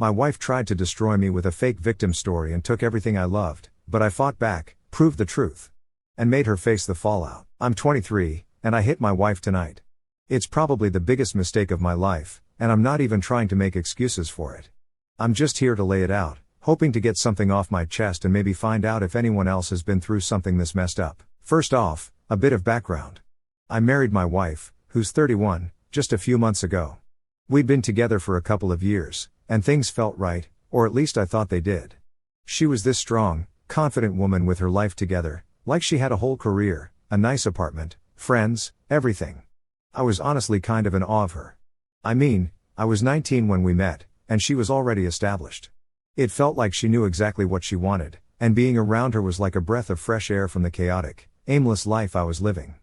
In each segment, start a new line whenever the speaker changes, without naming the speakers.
My wife tried to destroy me with a fake victim story and took everything I loved, but I fought back, proved the truth, and made her face the fallout. I'm 23, and I hit my wife tonight. It's probably the biggest mistake of my life, and I'm not even trying to make excuses for it. I'm just here to lay it out, hoping to get something off my chest and maybe find out if anyone else has been through something this messed up. First off, a bit of background. I married my wife, who's 31, just a few months ago. We'd been together for a couple of years, and things felt right, or at least I thought they did. She was this strong, confident woman with her life together, like she had a whole career, a nice apartment, friends, everything. I was honestly kind of in awe of her. I mean, I was 19 when we met, and she was already established. It felt like she knew exactly what she wanted, and being around her was like a breath of fresh air from the chaotic, aimless life I was living.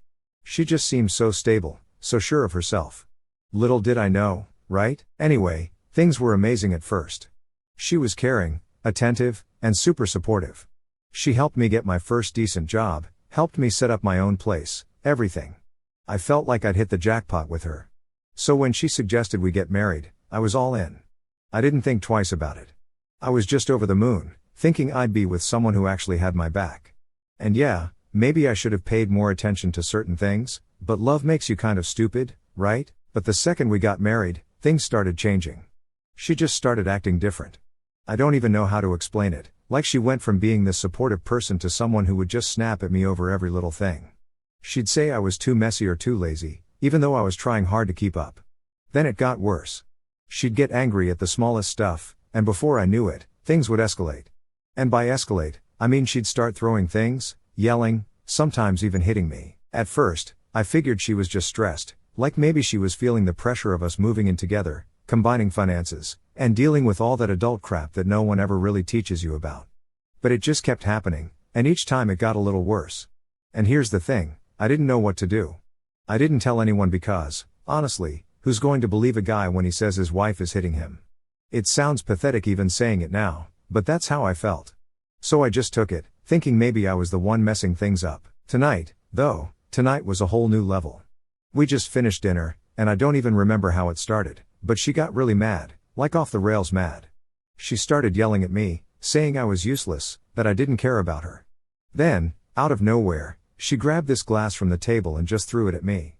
She just seemed so stable, so sure of herself. Little did I know, right? Anyway, things were amazing at first. She was caring, attentive, and super supportive. She helped me get my first decent job, helped me set up my own place, everything. I felt like I'd hit the jackpot with her. So when she suggested we get married, I was all in. I didn't think twice about it. I was just over the moon, thinking I'd be with someone who actually had my back. And yeah, maybe I should have paid more attention to certain things, but love makes you kind of stupid, right? But the second we got married, things started changing. She just started acting different. I don't even know how to explain it, like she went from being this supportive person to someone who would just snap at me over every little thing. She'd say I was too messy or too lazy, even though I was trying hard to keep up. Then it got worse. She'd get angry at the smallest stuff, and before I knew it, things would escalate. And by escalate, I mean she'd start throwing things, yelling, sometimes even hitting me. At first, I figured she was just stressed, like maybe she was feeling the pressure of us moving in together, combining finances, and dealing with all that adult crap that no one ever really teaches you about. But it just kept happening, and each time it got a little worse. And here's the thing, I didn't know what to do. I didn't tell anyone because, honestly, who's going to believe a guy when he says his wife is hitting him? It sounds pathetic even saying it now, but that's how I felt. So I just took it, thinking maybe I was the one messing things up. Tonight was a whole new level. We just finished dinner, and I don't even remember how it started, but she got really mad, like off the rails mad. She started yelling at me, saying I was useless, that I didn't care about her. Then, out of nowhere, she grabbed this glass from the table and just threw it at me.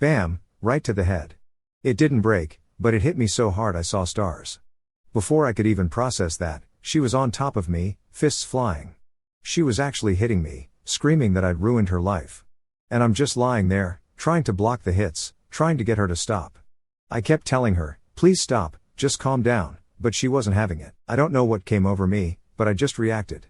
Bam, right to the head. It didn't break, but it hit me so hard I saw stars. Before I could even process that, she was on top of me, fists flying. She was actually hitting me, screaming that I'd ruined her life. And I'm just lying there, trying to block the hits, trying to get her to stop. I kept telling her, please stop, just calm down, but she wasn't having it. I don't know what came over me, but I just reacted.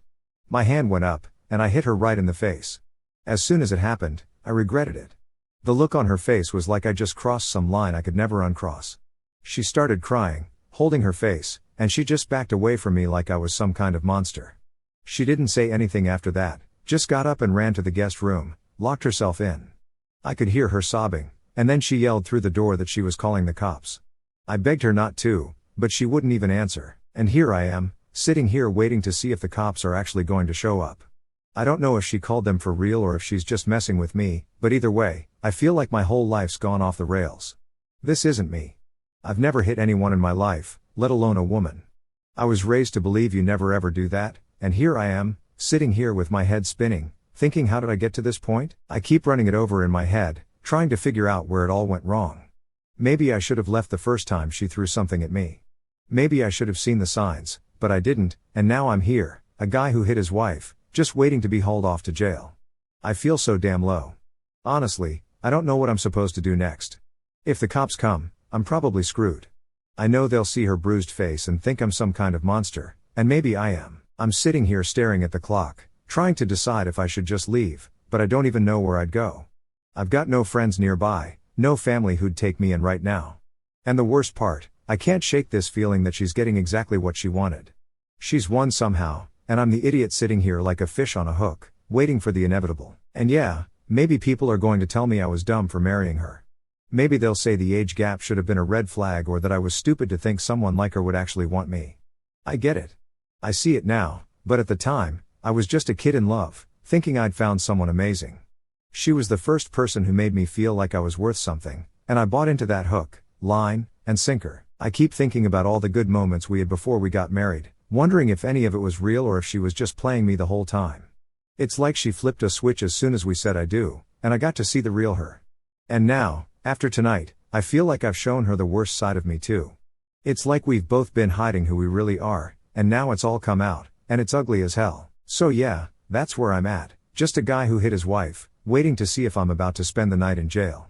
My hand went up, and I hit her right in the face. As soon as it happened, I regretted it. The look on her face was like I just crossed some line I could never uncross. She started crying, holding her face, and she just backed away from me like I was some kind of monster. She didn't say anything after that, just got up and ran to the guest room, locked herself in. I could hear her sobbing, and then she yelled through the door that she was calling the cops. I begged her not to, but she wouldn't even answer, and here I am, sitting here waiting to see if the cops are actually going to show up. I don't know if she called them for real or if she's just messing with me, but either way, I feel like my whole life's gone off the rails. This isn't me. I've never hit anyone in my life, let alone a woman. I was raised to believe you never ever do that, and here I am, sitting here with my head spinning, thinking how did I get to this point? I keep running it over in my head, trying to figure out where it all went wrong. Maybe I should have left the first time she threw something at me. Maybe I should have seen the signs, but I didn't, and now I'm here, a guy who hit his wife, just waiting to be hauled off to jail. I feel so damn low. Honestly, I don't know what I'm supposed to do next. If the cops come, I'm probably screwed. I know they'll see her bruised face and think I'm some kind of monster, and maybe I am. I'm sitting here staring at the clock, trying to decide if I should just leave, but I don't even know where I'd go. I've got no friends nearby, no family who'd take me in right now. And the worst part, I can't shake this feeling that she's getting exactly what she wanted. She's won somehow, and I'm the idiot sitting here like a fish on a hook, waiting for the inevitable. And yeah, maybe people are going to tell me I was dumb for marrying her. Maybe they'll say the age gap should have been a red flag or that I was stupid to think someone like her would actually want me. I get it. I see it now, but at the time, I was just a kid in love, thinking I'd found someone amazing. She was the first person who made me feel like I was worth something, and I bought into that hook, line, and sinker. I keep thinking about all the good moments we had before we got married, wondering if any of it was real or if she was just playing me the whole time. It's like she flipped a switch as soon as we said I do, and I got to see the real her. And now, after tonight, I feel like I've shown her the worst side of me too. It's like we've both been hiding who we really are, and now it's all come out, and it's ugly as hell. So yeah, that's where I'm at, just a guy who hit his wife, waiting to see if I'm about to spend the night in jail.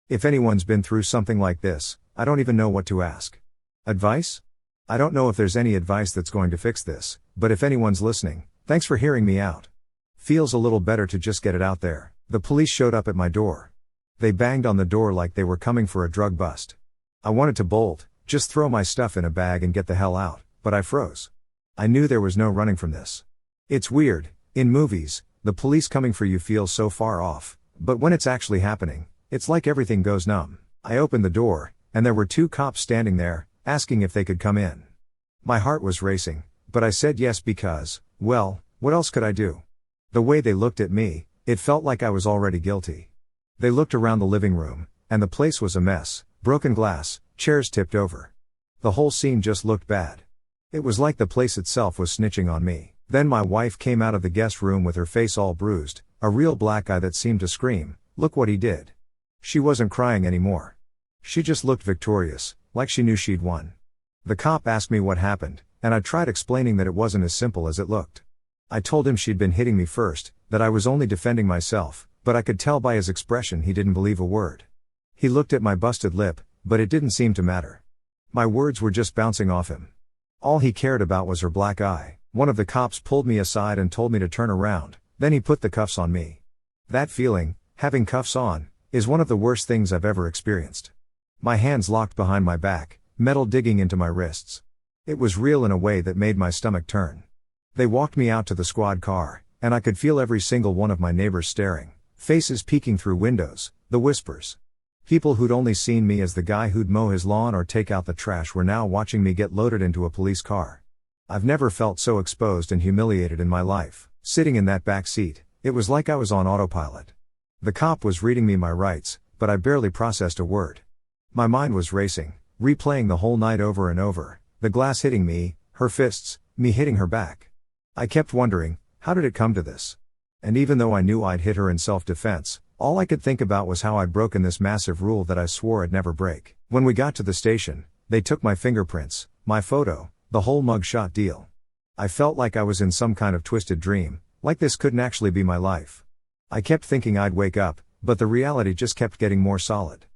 If anyone's been through something like this, I don't even know what to ask. Advice? I don't know if there's any advice that's going to fix this, but if anyone's listening, thanks for hearing me out. Feels a little better to just get it out there. The police showed up at my door. They banged on the door like they were coming for a drug bust. I wanted to bolt, just throw my stuff in a bag and get the hell out, but I froze. I knew there was no running from this. It's weird, in movies, the police coming for you feels so far off, but when it's actually happening, it's like everything goes numb. I opened the door, and there were 2 cops standing there, asking if they could come in. My heart was racing, but I said yes because, well, what else could I do? The way they looked at me, it felt like I was already guilty. They looked around the living room, and the place was a mess, broken glass, chairs tipped over. The whole scene just looked bad. It was like the place itself was snitching on me. Then my wife came out of the guest room with her face all bruised, a real black eye that seemed to scream, "Look what he did." She wasn't crying anymore. She just looked victorious, like she knew she'd won. The cop asked me what happened, and I tried explaining that it wasn't as simple as it looked. I told him she'd been hitting me first, that I was only defending myself, but I could tell by his expression he didn't believe a word. He looked at my busted lip, but it didn't seem to matter. My words were just bouncing off him. All he cared about was her black eye. One of the cops pulled me aside and told me to turn around, then he put the cuffs on me. That feeling, having cuffs on, is one of the worst things I've ever experienced. My hands locked behind my back, metal digging into my wrists. It was real in a way that made my stomach turn. They walked me out to the squad car, and I could feel every single one of my neighbors staring, faces peeking through windows, the whispers. People who'd only seen me as the guy who'd mow his lawn or take out the trash were now watching me get loaded into a police car. I've never felt so exposed and humiliated in my life. Sitting in that back seat, it was like I was on autopilot. The cop was reading me my rights, but I barely processed a word. My mind was racing, replaying the whole night over and over, the glass hitting me, her fists, me hitting her back. I kept wondering, how did it come to this? And even though I knew I'd hit her in self-defense, all I could think about was how I'd broken this massive rule that I swore I'd never break. When we got to the station, they took my fingerprints, my photo, the whole mugshot deal. I felt like I was in some kind of twisted dream, like this couldn't actually be my life. I kept thinking I'd wake up, but the reality just kept getting more solid.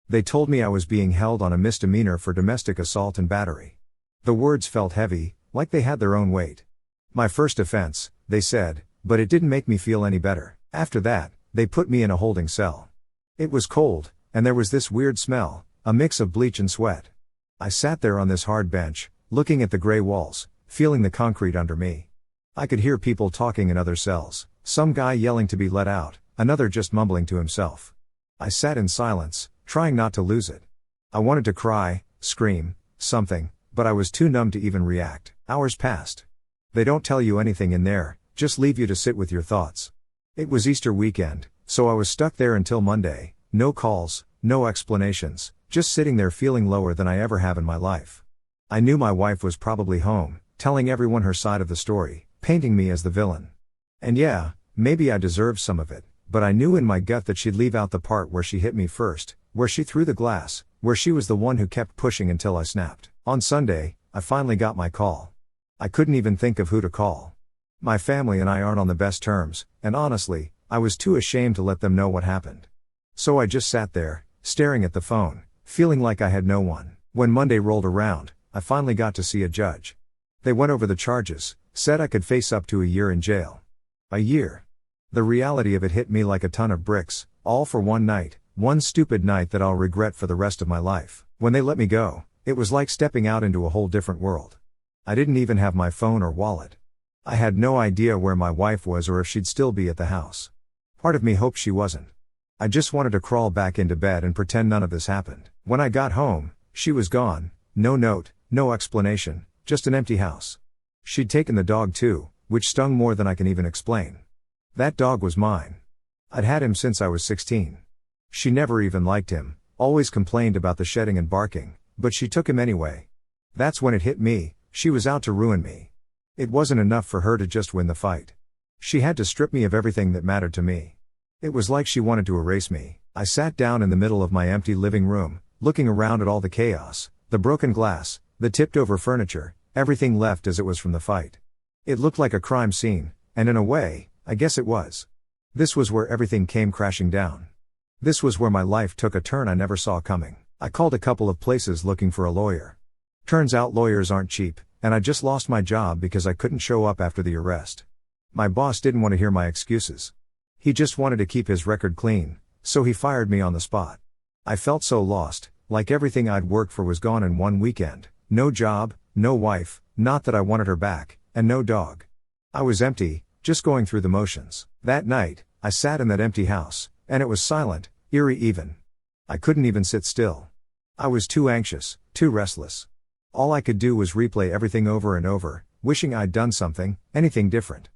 They told me I was being held on a misdemeanor for domestic assault and battery. The words felt heavy, like they had their own weight. My first offense, they said, but it didn't make me feel any better. After that, they put me in a holding cell. It was cold, and there was this weird smell, a mix of bleach and sweat. I sat there on this hard bench, looking at the gray walls, feeling the concrete under me. I could hear people talking in other cells, some guy yelling to be let out, another just mumbling to himself. I sat in silence, trying not to lose it. I wanted to cry, scream, something, but I was too numb to even react. Hours passed. They don't tell you anything in there, just leave you to sit with your thoughts. It was Easter weekend, so I was stuck there until Monday, no calls, no explanations, just sitting there feeling lower than I ever have in my life. I knew my wife was probably home, telling everyone her side of the story, painting me as the villain. And yeah, maybe I deserved some of it, but I knew in my gut that she'd leave out the part where she hit me first, where she threw the glass, where she was the one who kept pushing until I snapped. On Sunday, I finally got my call. I couldn't even think of who to call. My family and I aren't on the best terms, and honestly, I was too ashamed to let them know what happened. So I just sat there, staring at the phone, feeling like I had no one. When Monday rolled around, I finally got to see a judge. They went over the charges, said I could face up to a year in jail. A year. The reality of it hit me like a ton of bricks, all for one night, one stupid night that I'll regret for the rest of my life. When they let me go, it was like stepping out into a whole different world. I didn't even have my phone or wallet. I had no idea where my wife was or if she'd still be at the house. Part of me hoped she wasn't. I just wanted to crawl back into bed and pretend none of this happened. When I got home, she was gone, no note, no explanation, just an empty house. She'd taken the dog too, which stung more than I can even explain. That dog was mine. I'd had him since I was 16. She never even liked him, always complained about the shedding and barking, but she took him anyway. That's when it hit me, she was out to ruin me. It wasn't enough for her to just win the fight. She had to strip me of everything that mattered to me. It was like she wanted to erase me. I sat down in the middle of my empty living room, looking around at all the chaos, the broken glass, the tipped over furniture, everything left as it was from the fight. It looked like a crime scene, and in a way, I guess it was. This was where everything came crashing down. This was where my life took a turn I never saw coming. I called a couple of places looking for a lawyer. Turns out lawyers aren't cheap, and I just lost my job because I couldn't show up after the arrest. My boss didn't want to hear my excuses. He just wanted to keep his record clean, so he fired me on the spot. I felt so lost, like everything I'd worked for was gone in one weekend. No job, no wife, not that I wanted her back, and no dog. I was empty, just going through the motions. That night, I sat in that empty house, and it was silent, eerie even. I couldn't even sit still. I was too anxious, too restless. All I could do was replay everything over and over, wishing I'd done something, anything different.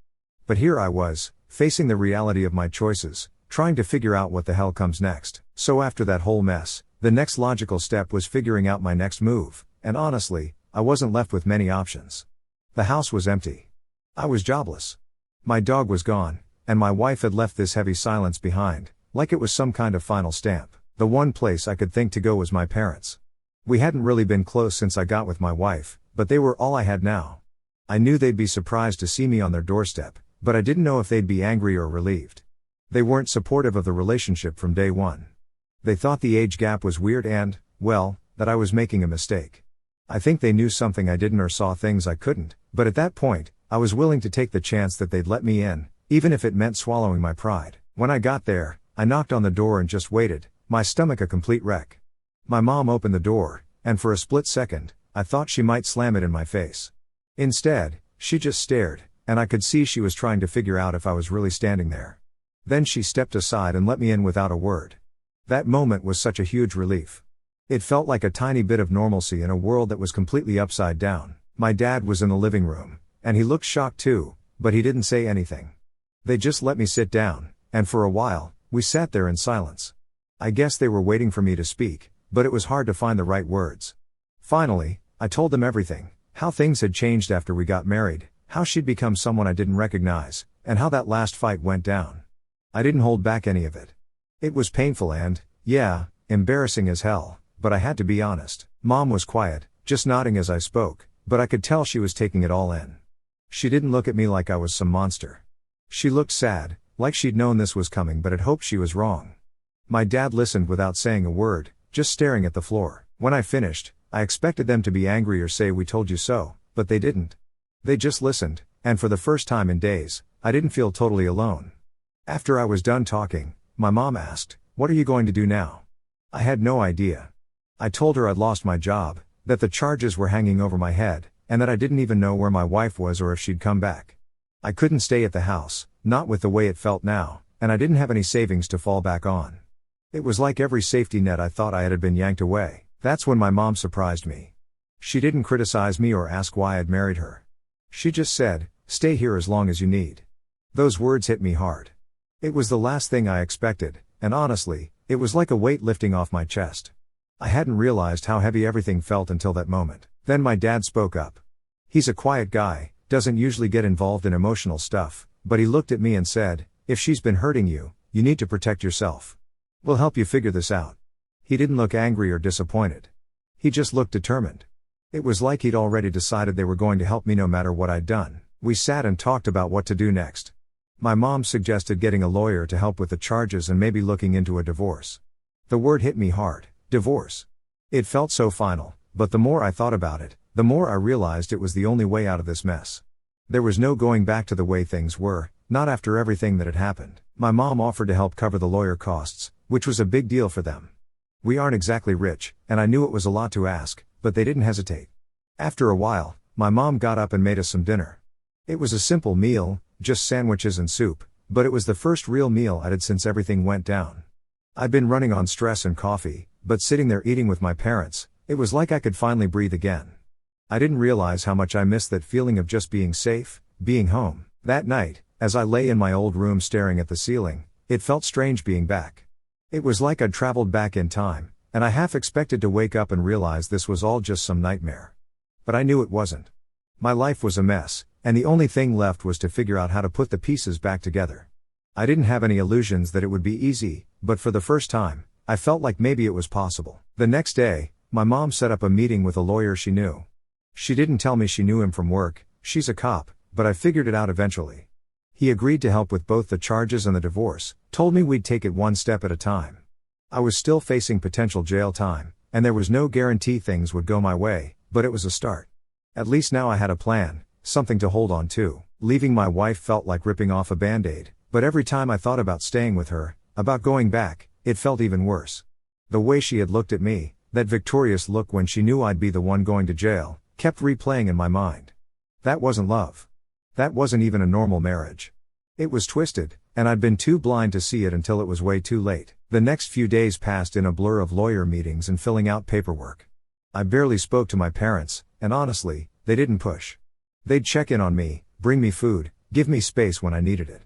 But here I was, facing the reality of my choices, trying to figure out what the hell comes next. So after that whole mess, the next logical step was figuring out my next move, and honestly, I wasn't left with many options. The house was empty. I was jobless. My dog was gone, and my wife had left this heavy silence behind, like it was some kind of final stamp. The one place I could think to go was my parents. We hadn't really been close since I got with my wife, but they were all I had now. I knew they'd be surprised to see me on their doorstep, but I didn't know if they'd be angry or relieved. They weren't supportive of the relationship from day one. They thought the age gap was weird and, well, that I was making a mistake. I think they knew something I didn't or saw things I couldn't, but at that point, I was willing to take the chance that they'd let me in, even if it meant swallowing my pride. When I got there, I knocked on the door and just waited, my stomach a complete wreck. My mom opened the door, and for a split second, I thought she might slam it in my face. Instead, she just stared, and I could see she was trying to figure out if I was really standing there. Then she stepped aside and let me in without a word. That moment was such a huge relief. It felt like a tiny bit of normalcy in a world that was completely upside down. My dad was in the living room, and he looked shocked too, but he didn't say anything. They just let me sit down, and for a while, we sat there in silence. I guess they were waiting for me to speak, but it was hard to find the right words. Finally, I told them everything, how things had changed after we got married, how she'd become someone I didn't recognize, and how that last fight went down. I didn't hold back any of it. It was painful and, yeah, embarrassing as hell, but I had to be honest. Mom was quiet, just nodding as I spoke, but I could tell she was taking it all in. She didn't look at me like I was some monster. She looked sad, like she'd known this was coming but had hoped she was wrong. My dad listened without saying a word, just staring at the floor. When I finished, I expected them to be angry or say "we told you so," but they didn't. They just listened, and for the first time in days, I didn't feel totally alone. After I was done talking, my mom asked, "What are you going to do now?" I had no idea. I told her I'd lost my job, that the charges were hanging over my head, and that I didn't even know where my wife was or if she'd come back. I couldn't stay at the house, not with the way it felt now, and I didn't have any savings to fall back on. It was like every safety net I thought I had been yanked away. That's when my mom surprised me. She didn't criticize me or ask why I'd married her. She just said, "Stay here as long as you need." Those words hit me hard. It was the last thing I expected, and honestly, it was like a weight lifting off my chest. I hadn't realized how heavy everything felt until that moment. Then my dad spoke up. He's a quiet guy, doesn't usually get involved in emotional stuff, but he looked at me and said, "If she's been hurting you, you need to protect yourself. We'll help you figure this out." He didn't look angry or disappointed. He just looked determined. It was like he'd already decided they were going to help me no matter what I'd done. We sat and talked about what to do next. My mom suggested getting a lawyer to help with the charges and maybe looking into a divorce. The word hit me hard, divorce. It felt so final, but the more I thought about it, the more I realized it was the only way out of this mess. There was no going back to the way things were, not after everything that had happened. My mom offered to help cover the lawyer costs, which was a big deal for them. We aren't exactly rich, and I knew it was a lot to ask, but they didn't hesitate. After a while, my mom got up and made us some dinner. It was a simple meal, just sandwiches and soup, but it was the first real meal I'd had since everything went down. I'd been running on stress and coffee, but sitting there eating with my parents, it was like I could finally breathe again. I didn't realize how much I missed that feeling of just being safe, being home. That night, as I lay in my old room staring at the ceiling, it felt strange being back. It was like I'd traveled back in time, and I half expected to wake up and realize this was all just some nightmare. But I knew it wasn't. My life was a mess, and the only thing left was to figure out how to put the pieces back together. I didn't have any illusions that it would be easy, but for the first time, I felt like maybe it was possible. The next day, my mom set up a meeting with a lawyer she knew. She didn't tell me she knew him from work, she's a cop, but I figured it out eventually. He agreed to help with both the charges and the divorce, told me we'd take it one step at a time. I was still facing potential jail time, and there was no guarantee things would go my way, but it was a start. At least now I had a plan, something to hold on to. Leaving my wife felt like ripping off a band-aid, but every time I thought about staying with her, about going back, it felt even worse. The way she had looked at me, that victorious look when she knew I'd be the one going to jail, kept replaying in my mind. That wasn't love. That wasn't even a normal marriage. It was twisted, and I'd been too blind to see it until it was way too late. The next few days passed in a blur of lawyer meetings and filling out paperwork. I barely spoke to my parents, and honestly, they didn't push. They'd check in on me, bring me food, give me space when I needed it.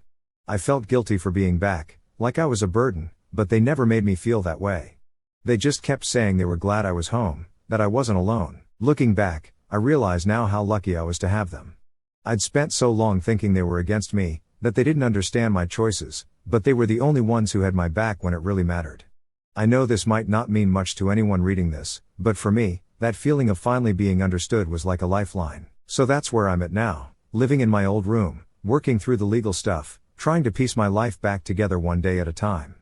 I felt guilty for being back, like I was a burden, but they never made me feel that way. They just kept saying they were glad I was home, that I wasn't alone. Looking back, I realize now how lucky I was to have them. I'd spent so long thinking they were against me, that they didn't understand my choices, but they were the only ones who had my back when it really mattered. I know this might not mean much to anyone reading this, but for me, that feeling of finally being understood was like a lifeline. So that's where I'm at now, living in my old room, working through the legal stuff, trying to piece my life back together one day at a time.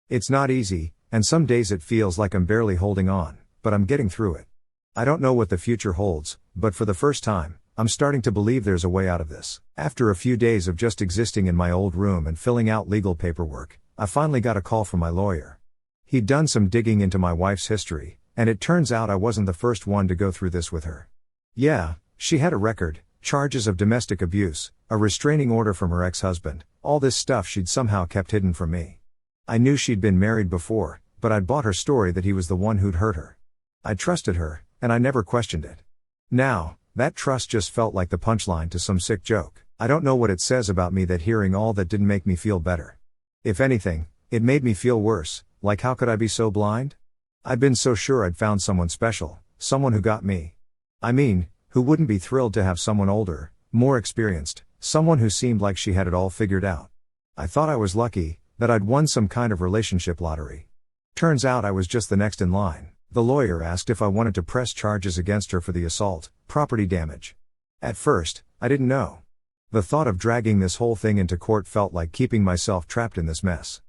It's not easy, and some days it feels like I'm barely holding on, but I'm getting through it. I don't know what the future holds, but for the first time, I'm starting to believe there's a way out of this. After a few days of just existing in my old room and filling out legal paperwork, I finally got a call from my lawyer. He'd done some digging into my wife's history, and it turns out I wasn't the first one to go through this with her. Yeah, she had a record, charges of domestic abuse, a restraining order from her ex-husband, all this stuff she'd somehow kept hidden from me. I knew she'd been married before, but I'd bought her story that he was the one who'd hurt her. I trusted her, and I never questioned it. Now, that trust just felt like the punchline to some sick joke. I don't know what it says about me that hearing all that didn't make me feel better. If anything, it made me feel worse, like how could I be so blind? I'd been so sure I'd found someone special, someone who got me. I mean, who wouldn't be thrilled to have someone older, more experienced, someone who seemed like she had it all figured out. I thought I was lucky, that I'd won some kind of relationship lottery. Turns out I was just the next in line. The lawyer asked if I wanted to press charges against her for the assault, property damage. At first, I didn't know. The thought of dragging this whole thing into court felt like keeping myself trapped in this mess.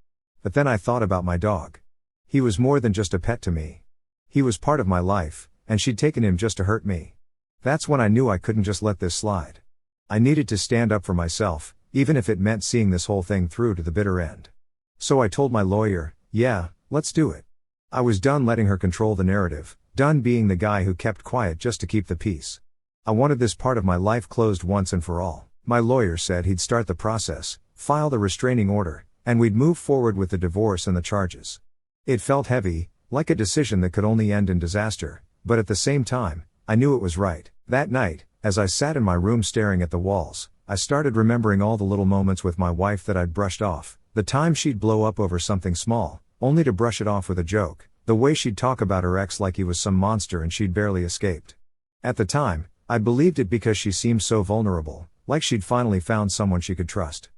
But then I thought about my dog. He was more than just a pet to me. He was part of my life, and she'd taken him just to hurt me. That's when I knew I couldn't just let this slide. I needed to stand up for myself, even if it meant seeing this whole thing through to the bitter end. So I told my lawyer, yeah, let's do it. I was done letting her control the narrative, done being the guy who kept quiet just to keep the peace. I wanted this part of my life closed once and for all. My lawyer said he'd start the process, file the restraining order, and we'd move forward with the divorce and the charges. It felt heavy, like a decision that could only end in disaster, but at the same time, I knew it was right. That night, as I sat in my room staring at the walls, I started remembering all the little moments with my wife that I'd brushed off, the time she'd blow up over something small, only to brush it off with a joke, the way she'd talk about her ex like he was some monster and she'd barely escaped. At the time, I believed it because she seemed so vulnerable, like she'd finally found someone she could trust.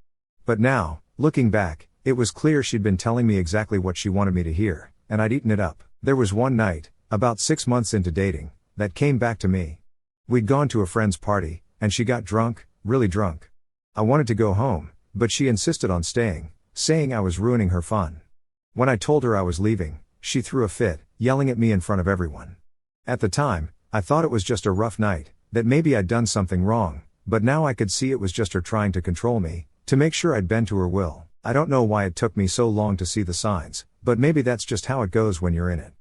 But now, looking back, it was clear she'd been telling me exactly what she wanted me to hear, and I'd eaten it up. There was one night, about 6 months into dating, that came back to me. We'd gone to a friend's party, and she got drunk, really drunk. I wanted to go home, but she insisted on staying, saying I was ruining her fun. When I told her I was leaving, she threw a fit, yelling at me in front of everyone. At the time, I thought it was just a rough night, that maybe I'd done something wrong, but now I could see it was just her trying to control me, to make sure I'd bend to her will. I don't know why it took me so long to see the signs, but maybe that's just how it goes when you're in it.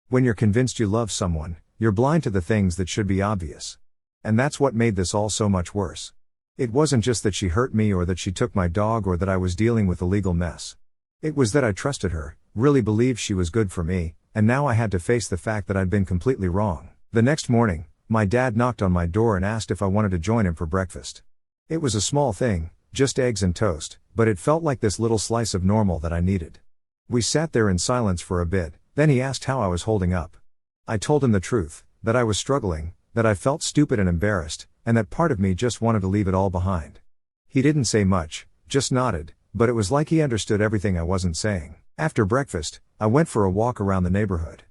When you're convinced you love someone, you're blind to the things that should be obvious. And that's what made this all so much worse. It wasn't just that she hurt me or that she took my dog or that I was dealing with a legal mess. It was that I trusted her, really believed she was good for me, and now I had to face the fact that I'd been completely wrong. The next morning, my dad knocked on my door and asked if I wanted to join him for breakfast. It was a small thing, just eggs and toast, but it felt like this little slice of normal that I needed. We sat there in silence for a bit, Then he asked how I was holding up. I told him the truth, that I was struggling, that I felt stupid and embarrassed, and that part of me just wanted to leave it all behind. He didn't say much, just nodded, but it was like he understood everything I wasn't saying. After breakfast, I went for a walk around the neighborhood.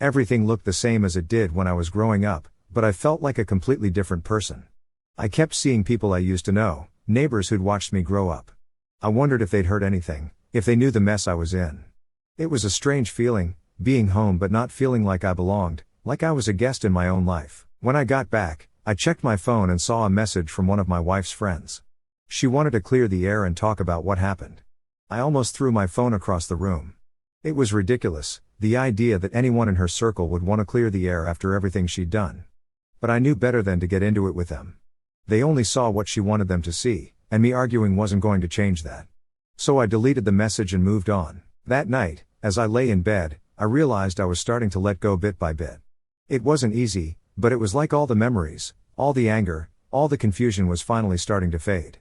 Everything looked the same as it did when I was growing up, but I felt like a completely different person. I kept seeing people I used to know, neighbors who'd watched me grow up. I wondered if they'd heard anything, if they knew the mess I was in. It was a strange feeling, being home but not feeling like I belonged, like I was a guest in my own life. When I got back, I checked my phone and saw a message from one of my wife's friends. She wanted to clear the air and talk about what happened. I almost threw my phone across the room. It was ridiculous, the idea that anyone in her circle would want to clear the air after everything she'd done. But I knew better than to get into it with them. They only saw what she wanted them to see, and me arguing wasn't going to change that. So I deleted the message and moved on. That night, as I lay in bed, I realized I was starting to let go bit by bit. It wasn't easy, but it was like all the memories, all the anger, all the confusion was finally starting to fade.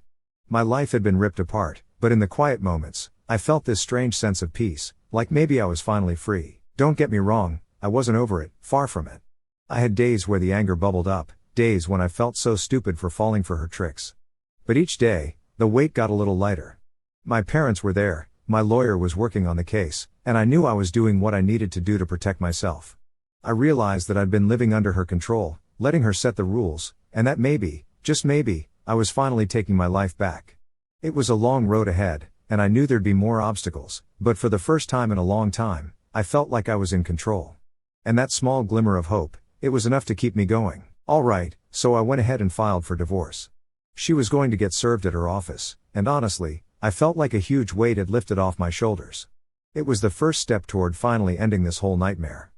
My life had been ripped apart, but in the quiet moments, I felt this strange sense of peace, like maybe I was finally free. Don't get me wrong, I wasn't over it, far from it. I had days where the anger bubbled up, days when I felt so stupid for falling for her tricks. But each day, the weight got a little lighter. My parents were there, my lawyer was working on the case, and I knew I was doing what I needed to do to protect myself. I realized that I'd been living under her control, letting her set the rules, and that maybe, just maybe, I was finally taking my life back. It was a long road ahead, and I knew there'd be more obstacles, but for the first time in a long time, I felt like I was in control. And that small glimmer of hope, it was enough to keep me going. Alright, so I went ahead and filed for divorce. She was going to get served at her office, and honestly, I felt like a huge weight had lifted off my shoulders. It was the first step toward finally ending this whole nightmare.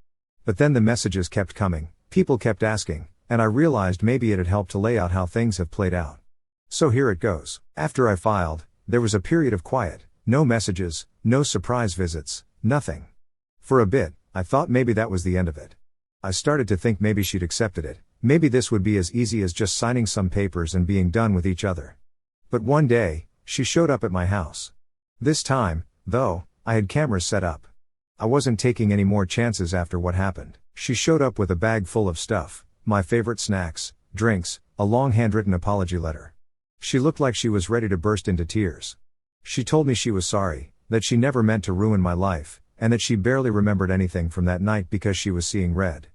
But then the messages kept coming, people kept asking, and I realized maybe it had helped to lay out how things have played out. So here it goes. After I filed, there was a period of quiet, no messages, no surprise visits, nothing. For a bit, I thought maybe that was the end of it. I started to think maybe she'd accepted it, maybe this would be as easy as just signing some papers and being done with each other. But one day, she showed up at my house. This time, though, I had cameras set up. I wasn't taking any more chances after what happened. She showed up with a bag full of stuff, my favorite snacks, drinks, a long handwritten apology letter. She looked like she was ready to burst into tears. She told me she was sorry, that she never meant to ruin my life, and that she barely remembered anything from that night because she was seeing red.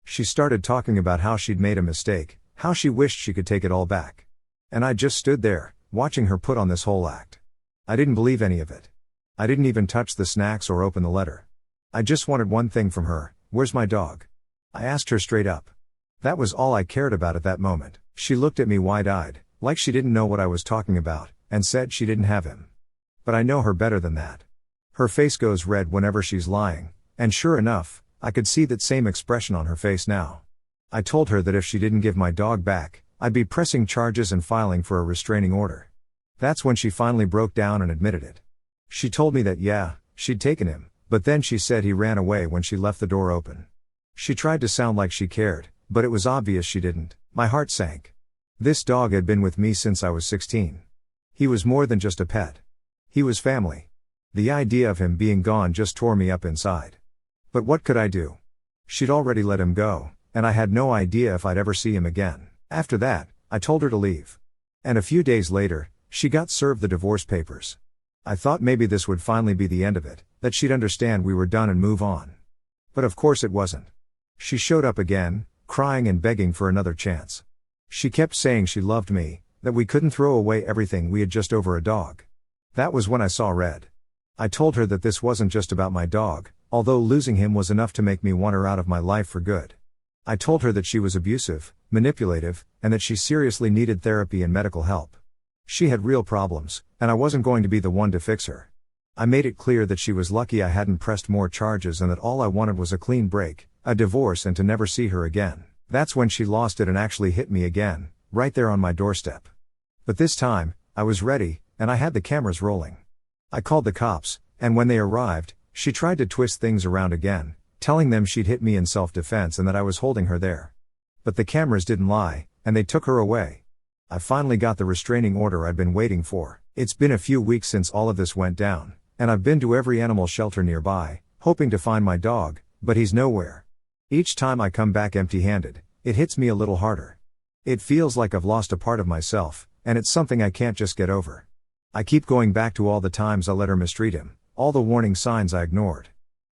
She started talking about how she'd made a mistake, how she wished she could take it all back. And I just stood there, watching her put on this whole act. I didn't believe any of it. I didn't even touch the snacks or open the letter. I just wanted one thing from her: where's my dog? I asked her straight up. That was all I cared about at that moment. She looked at me wide-eyed, like she didn't know what I was talking about, and said she didn't have him. But I know her better than that. Her face goes red whenever she's lying, and sure enough, I could see that same expression on her face now. I told her that if she didn't give my dog back, I'd be pressing charges and filing for a restraining order. That's when she finally broke down and admitted it. She told me that yeah, she'd taken him, but then she said he ran away when she left the door open. She tried to sound like she cared, but it was obvious she didn't. My heart sank. This dog had been with me since I was 16. He was more than just a pet. He was family. The idea of him being gone just tore me up inside. But what could I do? She'd already let him go, and I had no idea if I'd ever see him again. After that, I told her to leave. And a few days later, she got served the divorce papers. I thought maybe this would finally be the end of it, that she'd understand we were done and move on. But of course it wasn't. She showed up again, crying and begging for another chance. She kept saying she loved me, that we couldn't throw away everything we had just over a dog. That was when I saw red. I told her that this wasn't just about my dog, although losing him was enough to make me want her out of my life for good. I told her that she was abusive, manipulative, and that she seriously needed therapy and medical help. She had real problems, and I wasn't going to be the one to fix her. I made it clear that she was lucky I hadn't pressed more charges and that all I wanted was a clean break, a divorce, and to never see her again. That's when she lost it and actually hit me again, right there on my doorstep. But this time, I was ready, and I had the cameras rolling. I called the cops, and when they arrived, she tried to twist things around again, telling them she'd hit me in self-defense and that I was holding her there. But the cameras didn't lie, and they took her away. I finally got the restraining order I'd been waiting for. It's been a few weeks since all of this went down, and I've been to every animal shelter nearby. hoping to find my dog, but he's nowhere. Each time I come back empty-handed, it hits me a little harder. It feels like I've lost a part of myself, and it's something I can't just get over. I keep going back to all the times I let her mistreat him, all the warning signs I ignored.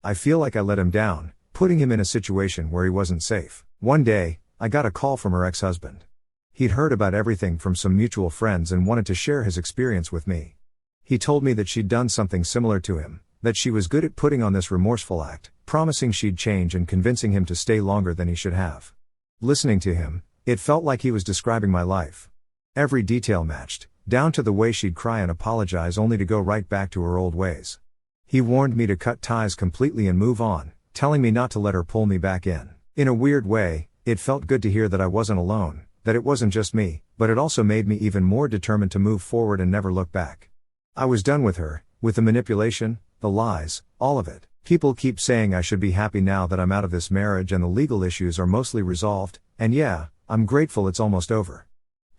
I feel like I let him down, putting him in a situation where he wasn't safe. One day, I got a call from her ex-husband. He'd heard about everything from some mutual friends and wanted to share his experience with me. He told me that she'd done something similar to him, that she was good at putting on this remorseful act, promising she'd change and convincing him to stay longer than he should have. Listening to him, it felt like he was describing my life. Every detail matched, down to the way she'd cry and apologize only to go right back to her old ways. He warned me to cut ties completely and move on, telling me not to let her pull me back in. In a weird way, it felt good to hear that I wasn't alone, that it wasn't just me, but it also made me even more determined to move forward and never look back. I was done with her, with the manipulation, the lies, all of it. People keep saying I should be happy now that I'm out of this marriage and the legal issues are mostly resolved, and yeah, I'm grateful it's almost over.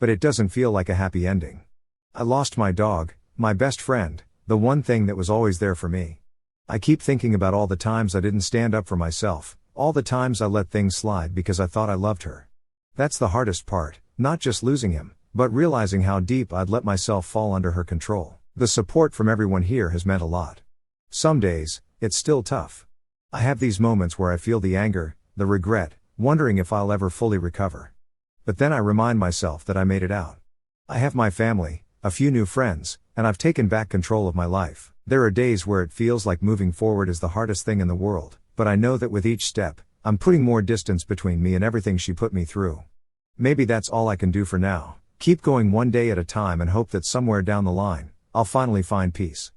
But it doesn't feel like a happy ending. I lost my dog, my best friend, the one thing that was always there for me. I keep thinking about all the times I didn't stand up for myself, all the times I let things slide because I thought I loved her. That's the hardest part, not just losing him, but realizing how deep I'd let myself fall under her control. The support from everyone here has meant a lot. Some days, it's still tough. I have these moments where I feel the anger, the regret, wondering if I'll ever fully recover. But then I remind myself that I made it out. I have my family, a few new friends, and I've taken back control of my life. There are days where it feels like moving forward is the hardest thing in the world, but I know that with each step, I'm putting more distance between me and everything she put me through. Maybe that's all I can do for now. Keep going one day at a time and hope that somewhere down the line, I'll finally find peace.